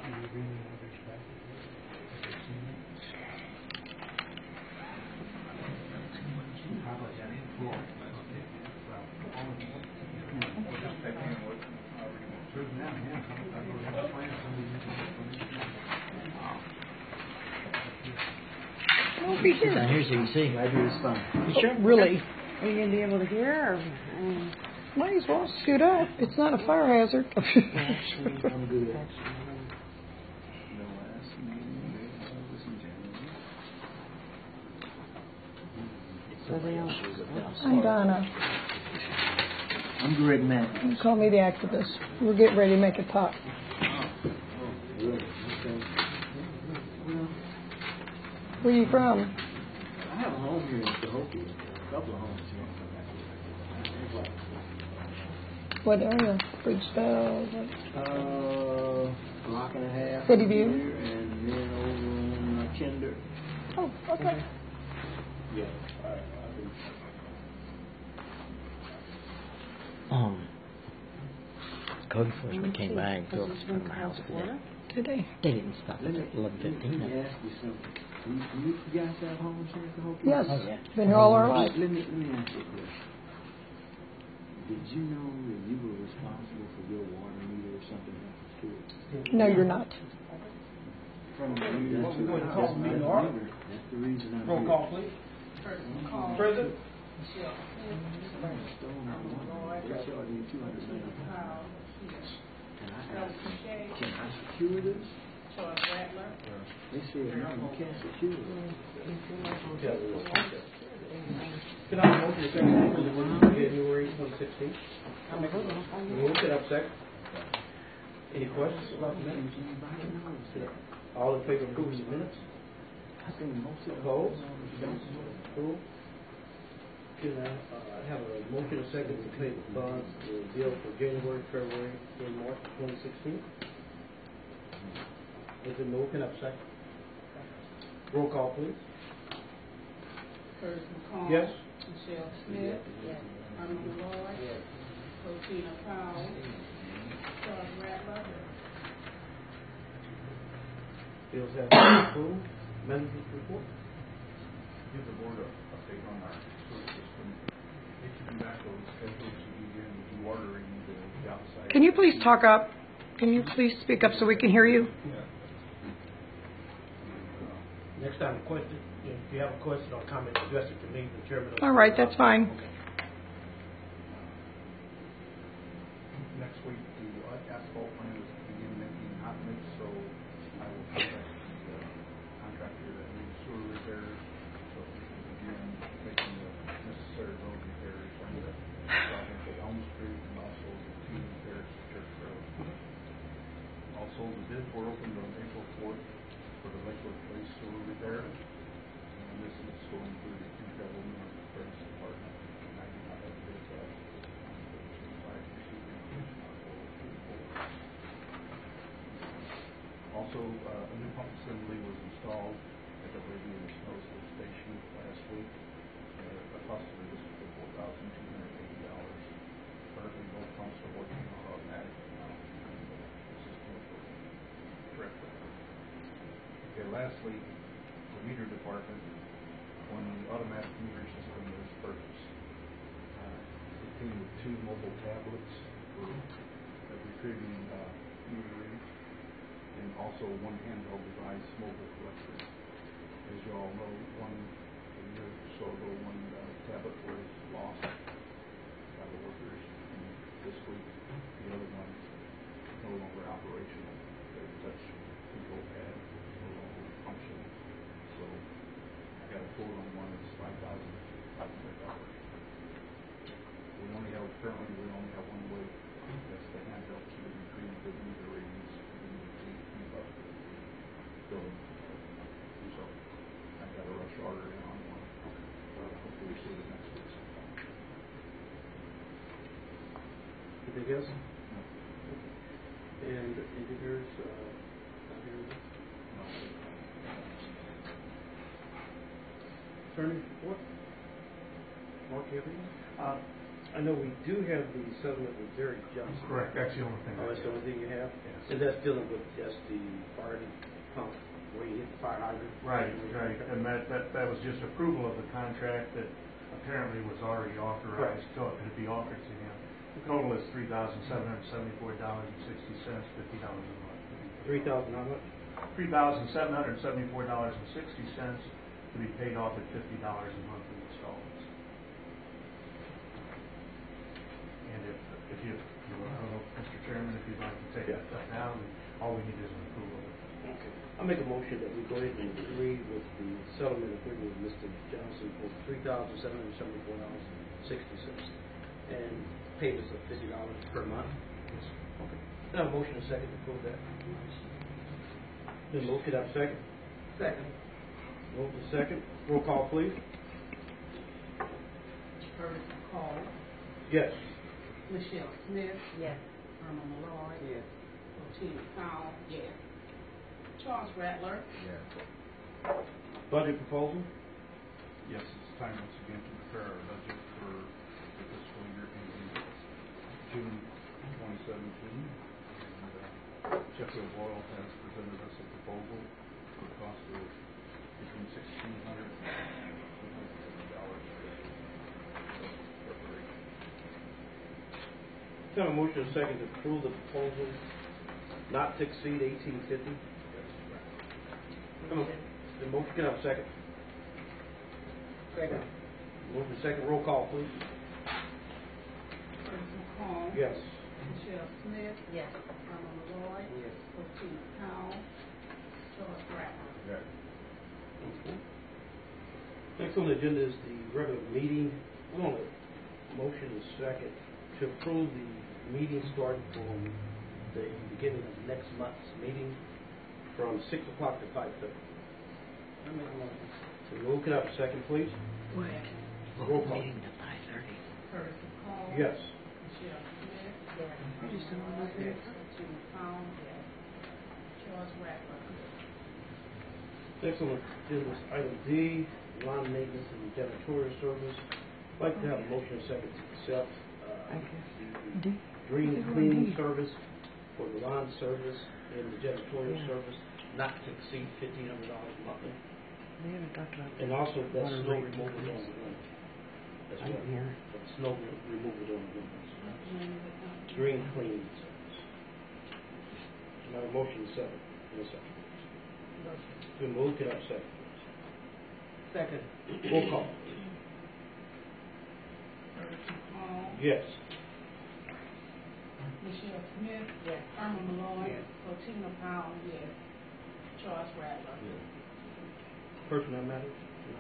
Don't be sure. Down here so you can see. Library is fine. You sure? Really? Are you going to be able to hear? Or, Might as well scoot up. It's not a fire hazard. I'm good. I'm Donna. I'm Greg Mack. You call me the activist. We're getting ready to make a pop. Really? Okay. Well, Where are you from? I have a home here in Cahokia. A couple of homes here. What area? Bridgeville? Block and a half. City View? Here, and then over in Kinder. Oh, okay. Yeah. Code enforcement came by and drove us from my house today. Today. They didn't stop at 11:15. Let me ask you something. Do you guys have homes here in Cahokia? Yes. Oh, yeah. Been here all our life. Let me ask you a question. Did you know that you were responsible for your water meter or something that was true? No, you're not. That's the reason I'm Roll here. call, please. Present. They charged me $200 million. Can I secure this? They said, no, you can't secure it. Can I have a motion to second for the minutes of January 2016? Move it up second. Any questions about the minutes? All in favor of approving the minutes? Opposed? Approved. Can I have a motion and second to pay the funds, the bill for January, February, and March 2016? Is it moved? Can I have a second? Roll call, please. Curtis McCall. Yes. Michelle Smith. Yes. Arnold Lloyd. Yes. Rosina Powell. Charles Rattler. Bills have been approved. Management report. Give the board an update on our sewer system. HB Tobacco is scheduled to begin dewatering the outside. Can you please talk up? Can you please speak up so we can hear you? Next time, a question. If you have a question or comment, address it to me, the chairman. All right, that's fine. Next week, the asphalt plant is begin making hot mix, so I will contact the contractor that needs sewer repairs, so we can begin making the necessary road repairs on the project at Elm Street and also the two repairs to Church Road. Also, the bids were opened on April 4th for the Lakewood Place sewer repair, and this is going through the government affairs department. And I do not have bids out. Also, a new pump assembly was installed at the Lady in the Snow station last week. The cost of this was $4,280. Currently, both pumps are working on automatic now, and the system is working correctly. Okay, lastly, the meter department, when the automatic meter system was purchased, it came with 2 mobile tablets for retrieving meter readings, and also 1 handheld device, mobile collector. As you all know, a year or so ago, 1 tablet was lost by the workers, and this week the other one is no longer operational. The touch control pad is no longer functioning. So I got a quote on one that's $5,500. Currently we only have 1 way. That's the handheld to retrieve the meter readings. So I got a rush order in on one. Hopefully we see it next week. Anything else? No. And engineers, not here? No. Attorney report? Mark, you have anything? I know we do have the settlement with Jerry Johnson. Correct, that's the only thing. Oh, that's the only thing you have? Yes. And that's dealing with just the fire pump, where you hit the fire hydrant? Right, and that was just approval of the contract that apparently was already authorized, so it could be offered to him. The total is $3,774.60, $50 a month. 3,000 how much? $3,774.60 to be paid off at $50 a month in installments. And if you, I don't know, Mr. Chairman, if you'd like to take that now, all we need is an approval. Okay. I'll make a motion that we go ahead and agree with the settlement agreement with Mr. Johnson for $3,774.60 and payments of $50 per month. Okay. Now, a motion and second to approve that. Then motion up second. Second. Move to second. Roll call, please. Curtis McCall, Yes. Michelle Smith, Yes. Irma Malloy, Yes. Tina Powell, yes. Charles Rattler, Budget proposal. Yes, it's time once again to prepare our budget for the fiscal year ending June 2017. And Sheffield Oil has presented us a proposal for a cost of between $1,600 and $1,750 for preparation. Can I have a motion and second to approve the proposal not to exceed $1,850? Come on. The motion, can I have a second? Second. Motion second, roll call, please. Curtis McCall, Yes. Michelle Smith, Yes. Irma Malloy, Tina Powell, Charles Rattler. Next on the agenda is the regular meeting. We want a motion and second to approve the meeting starting from the beginning of next month's meeting from 6 o'clock to 5:30. So move, can I have a second, please? Roll call. Meeting to 5:30. Curtis McCall, Yes. Michelle Smith, Yes. Tina Powell, yes. Charles Rattler. Next on the agenda is item D, lawn maintenance and janitorial service. I'd like to have a motion and second to accept the green cleaning service for the lawn service and the janitorial service not to exceed $1,500 monthly. We haven't talked about And also that water snow rate removal today. on the windows. That's Right what, here. that snow removal on the windows. Green cleaning service. Now a motion is second. In a second. Been moved, can I have a second? Second. Roll call. Curtis McCall, Yes. Michelle Smith, Yes. Irma Malloy, Yes. Tina Powell, yes. Charles Rattler. Personnel matters? No.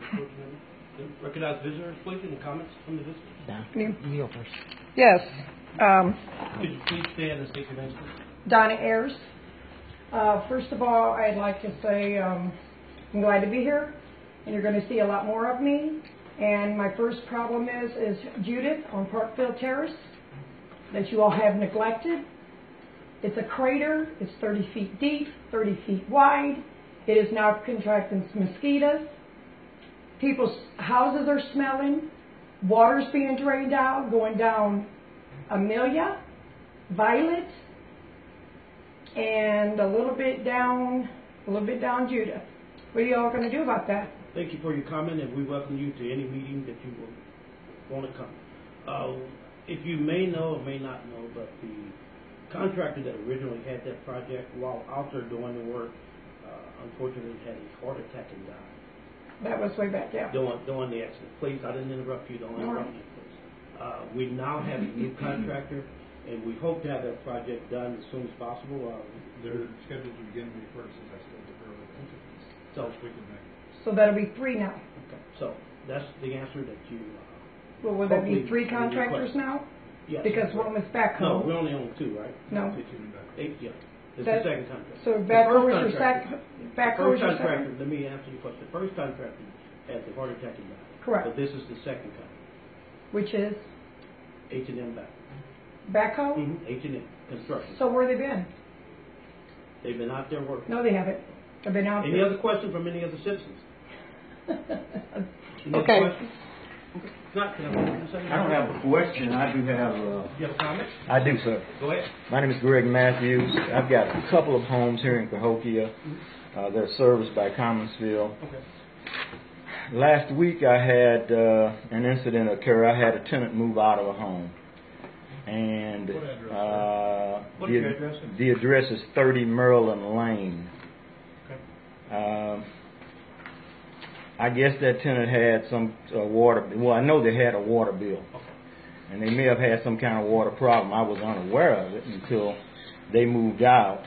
Personnel matters? Then recognize visitors, please, any comments from the visitors? You go first. Yes. Could you please stand and state your name, please? Donna Ayers. First of all, I'd like to say I'm glad to be here, and you're going to see a lot more of me. And my first problem is Judith on Parkfield Terrace that you all have neglected. It's a crater. It's 30 feet deep, 30 feet wide. It is now contracting mosquitoes. People's houses are smelling. Water's being drained out, going down Amelia, Violet, and a little bit down Judith. What are y'all going to do about that? Thank you for your comment, and we welcome you to any meeting that you will want to come. If you may know or may not know, but the contractor that originally had that project, while out there doing the work, unfortunately had a heart attack and died. That was way back down. Doing the accident. Please, I didn't interrupt you. Don't interrupt me, please. We now have a new contractor, and we hope to have that project done as soon as possible. They're scheduled to begin May 1st, as I said earlier. So, First week of May. So that'll be 3 now. okay. So that's the answer that you. Well, will there be Hopefully, 3 we contractors request. now? Yes. Because one was back No, home. we're only on 2, right? No. 8, yeah. It's That- the second contract. So The backhoe first is your contractor- second? Backhoe The is first your contractor, second? let me answer your question. The first contractor had the heart attack and died. Correct. But this is the second contract. Which is H&M back. backhoe? H&M Construction. So where they been? They've been out there working. No, they haven't. They've been out Any there. other questions from any other citizens? Any other Okay. questions? Not, can I hold it a second? I don't have a question, I do have You have a comment? I do, sir. Go ahead. My name is Greg Matthews. I've got a couple of homes here in Cahokia. They're serviced by Commonfields. Okay. Last week I had an incident occur. I had a tenant move out of a home. And What address, What is your address? the address is 30 Merlin Lane. Okay. I guess that tenant had some water. Well, I know they had a water bill, and they may have had some kind of water problem. I was unaware of it until they moved out.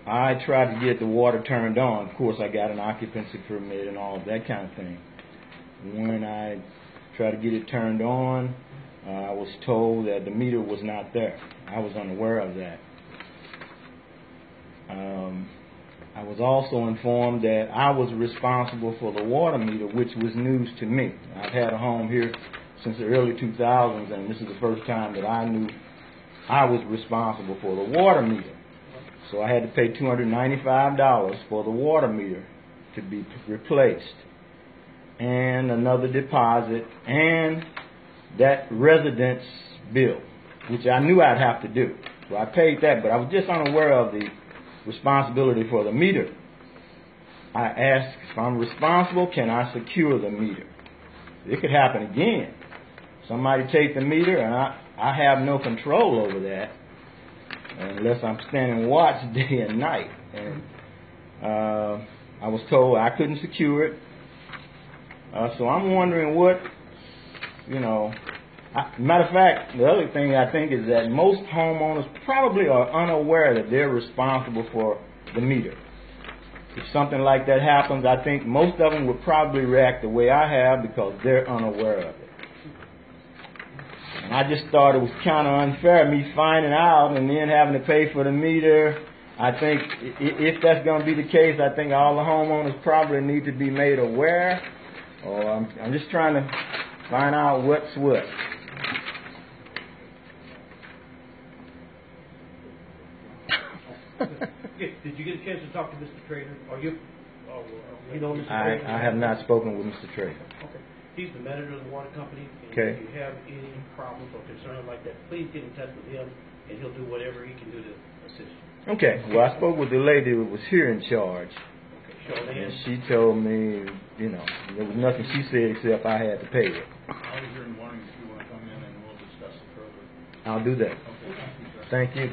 I tried to get the water turned on. Of course, I got an occupancy permit and all of that kind of thing. When I tried to get it turned on, I was told that the meter was not there. I was unaware of that. I was also informed that I was responsible for the water meter, which was news to me. I've had a home here since the early 2000s, and this is the first time that I knew I was responsible for the water meter. So I had to pay $295 for the water meter to be replaced, and another deposit, and that residence bill, which I knew I'd have to do. So I paid that, but I was just unaware of the responsibility for the meter. I asked, if I'm responsible, can I secure the meter? It could happen again. Somebody take the meter, and I have no control over that unless I'm standing watch day and night. And I was told I couldn't secure it. So I'm wondering what, matter of fact, the other thing I think is that most homeowners probably are unaware that they're responsible for the meter. If something like that happens, I think most of them would probably react the way I have because they're unaware of it. And I just thought it was kind of unfair, me finding out and then having to pay for the meter. I think if that's going to be the case, I think all the homeowners probably need to be made aware. Or I'm just trying to find out what's what. Did you get a chance to talk to Mr. Trader? Or you know Mr. I Trader? have not spoken with Mr. Trader. Okay. He's the manager of the water company. And Okay. if you have any problems or concerns like that, please get in touch with him, and he'll do whatever he can do to assist you. Okay. Well, I spoke with the lady who was here in charge, Okay. Show and him. she told me, there was nothing she said except I had to pay it. I'll be here in the morning if you want to come in and we'll discuss it further. I'll do that. Okay, Thank you.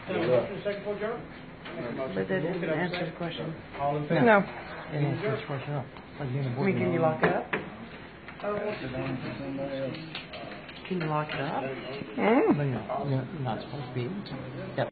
Motion second for adjournment? But that didn't answer the question. All in favor? No. Can you lock it up? Can you lock it up? Mm. You're not supposed to be.